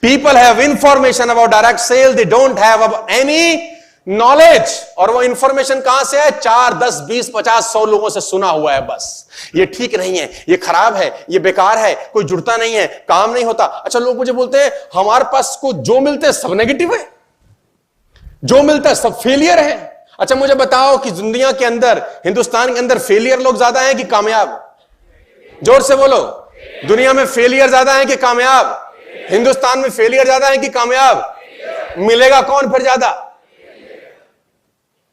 People have information about direct sell, they don't have any knowledge. और वो information कहां से है? 4, 10, 20, 50, 100 लोगों से सुना हुआ है बस। ये ठीक नहीं है, ये खराब है, ये बेकार है, कोई जुड़ता नहीं है, काम नहीं होता। अच्छा, लोग मुझे बोलते हैं हमारे पास को जो मिलते हैं सब नेगेटिव है, जो मिलता है सब फेलियर है। अच्छा, मुझे बताओ कि दुनिया के अंदर, हिंदुस्तान के अंदर फेलियर लोग ज्यादा हैं कि कामयाब? जोर से बोलो। दुनिया में फेलियर ज्यादा है कि कामयाब? हिंदुस्तान में फेलियर ज्यादा है कि कामयाब? मिलेगा कौन फिर ज्यादा?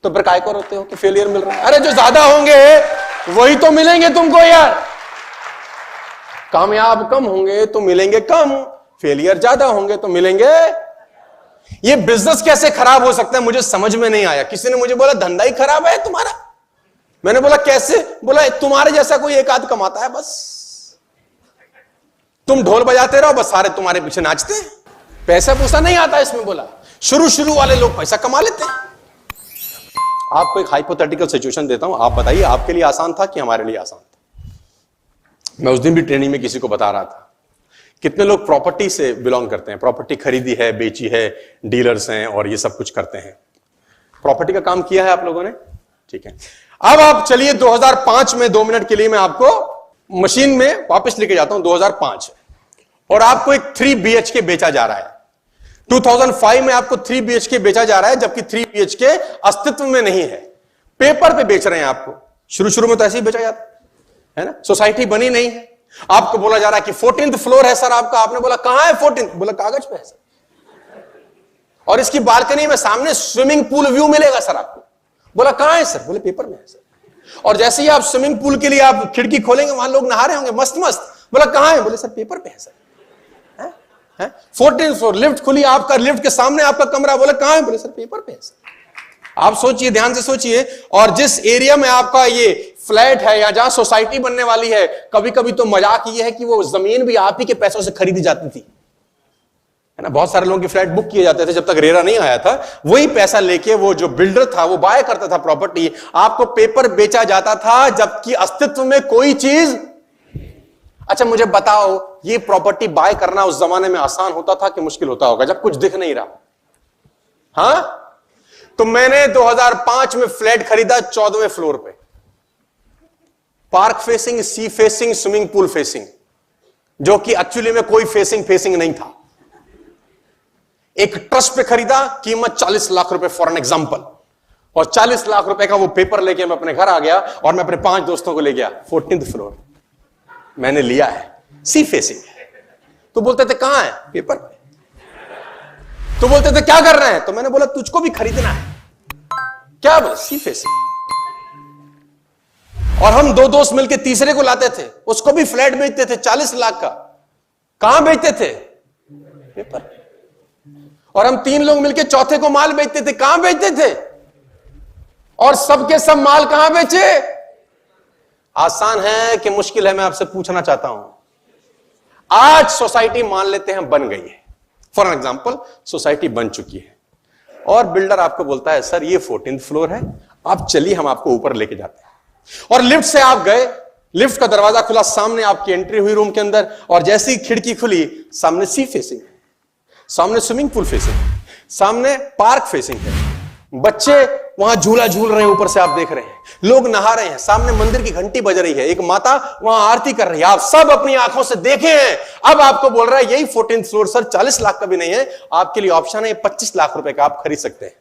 तो फिर काय को रोते हो कि फेलियर मिल रहा है? अरे जो ज्यादा होंगे वही तो मिलेंगे तुमको यार। कामयाब कम होंगे तो मिलेंगे कम, फेलियर ज्यादा होंगे तो मिलेंगे। ये बिजनेस कैसे खराब हो सकता है मुझे समझ में नहीं आया। किसी ने मुझे बोला धंधा ही खराब है तुम्हारा। मैंने बोला कैसे? बोला तुम्हारे जैसा कोई एक आध कमाता है बस, तुम ढोल बजाते रहो बस, सारे तुम्हारे पीछे नाचते हैं, पैसा पूसा नहीं आता इसमें। बोला शुरू वाले लोग पैसा कमा लेते हैं। आपको एक हाइपोथेटिकल सिचुएशन देता हूं, आप बताइए आपके लिए आसान था कि हमारे लिए आसान था? मैं उस दिन भी ट्रेनिंग में किसी को बता रहा था, कितने लोग प्रॉपर्टी से बिलोंग करते हैं, प्रॉपर्टी खरीदी है, बेची है, डीलर्स हैं और ये सब कुछ करते हैं। प्रॉपर्टी का काम किया है आप लोगों ने, ठीक है। अब आप चलिए 2005 में 2 मिनट के लिए मैं आपको मशीन में वापस लेके जाता हूं। 2005 और आपको एक 3 BHK बेचा जा रहा है। 2005 में आपको 3 BHK बेचा जा रहा है, जबकि 3 BHK अस्तित्व में नहीं है, पेपर पे बेच रहे हैं आपको। शुरू में तो ऐसे ही बेचा जाता है ना, सोसाइटी बनी नहीं है। आपको बोला जा रहा है कि 14th फ्लोर है सर आपका। आपने बोला कहां है 14th? बोला कागज पे है सर, और इसकी बालकनी में सामने स्विमिंग पूल व्यू मिलेगा सर आपको। बोला कहां है सर? बोले पेपर में है सर। और जैसे ही आप स्विमिंग पूल के लिए आप खिड़की खोलेंगे वहां लोग नहा रहे होंगे मस्त मस्त। बोला कहां है? बोले सर पेपर पे है सर। 14th फ्लोर, लिफ्ट खुली आपका, लिफ्ट के सामने आपका कमरा। बोले कहां है? बोले सर पेपर पे है सर। आप सोचिए, ध्यान से सोचिए, और जिस एरिया में आपका ये फ्लैट है या जहां सोसाइटी बनने वाली है, कभी कभी तो मजाक ये है कि वो जमीन भी आप ही के पैसों से खरीदी जाती थी, है ना। बहुत सारे लोगों के फ्लैट बुक किए जाते थे जब तक रेरा नहीं आया था। वही पैसा लेके वो जो बिल्डर था वो बाय करता था प्रॉपर्टी, आपको पेपर बेचा जाता था, जबकि अस्तित्व में कोई चीज। अच्छा मुझे बताओ, ये प्रॉपर्टी बाय करना उस जमाने में आसान होता था कि मुश्किल होता होगा जब कुछ दिख नहीं रहा? हां, तो मैंने 2005 में फ्लैट खरीदा 14वें फ्लोर पे, park facing, sea facing, swimming pool facing, जो कि एक्चुअली में कोई फेसिंग नहीं था। एक ट्रस्ट पे खरीदा, कीमत 40 लाख रुपए फॉर एन एग्जांपल, और 40 लाख रुपए का वो पेपर लेके मैं अपने घर आ गया और मैं अपने 5 दोस्तों को ले गया। 14th फ्लोर मैंने लिया है, सी फेसिंग। तो बोलते थे कहां है? पेपर पे। तो बोलते थे क्या कर रहे हैं? तो मैंने बोला तुझको भी खरीदना है क्या? बोला सी फेसिंग। और हम 2 दोस्त मिलकर तीसरे को लाते थे, उसको भी फ्लैट बेचते थे 40 लाख का। कहां बेचते थे? पेपर। और हम 3 लोग मिलकर चौथे को माल बेचते थे। कहां बेचते थे? और सबके सब माल कहां बेचे? आसान है कि मुश्किल है? मैं आपसे पूछना चाहता हूं। आज सोसाइटी मान लेते हैं बन गई है, फॉर एग्जांपल सोसाइटी बन चुकी है, और बिल्डर आपको बोलता है सर ये 14th फ्लोर है, आप चलिए हम आपको ऊपर लेके जाते हैं। और लिफ्ट से आप गए, लिफ्ट का दरवाजा खुला, सामने आपकी एंट्री हुई रूम के अंदर, और जैसे ही खिड़की खुली, सामने सी फेसिंग है, सामने स्विमिंग पूल फेसिंग है, सामने पार्क फेसिंग है, बच्चे वहां झूला झूल रहे हैं, ऊपर से आप देख रहे हैं, लोग नहा रहे हैं, सामने मंदिर की घंटी बज रही है, एक माता वहां आरती कर रही है, आप सब अपनी आंखों से देखे हैं। अब आपको बोल रहा है यही 14th फ्लोर सर 40 लाख का भी नहीं है, आपके लिए ऑप्शन है 25 लाख रुपए का, आप खरीद सकते हैं।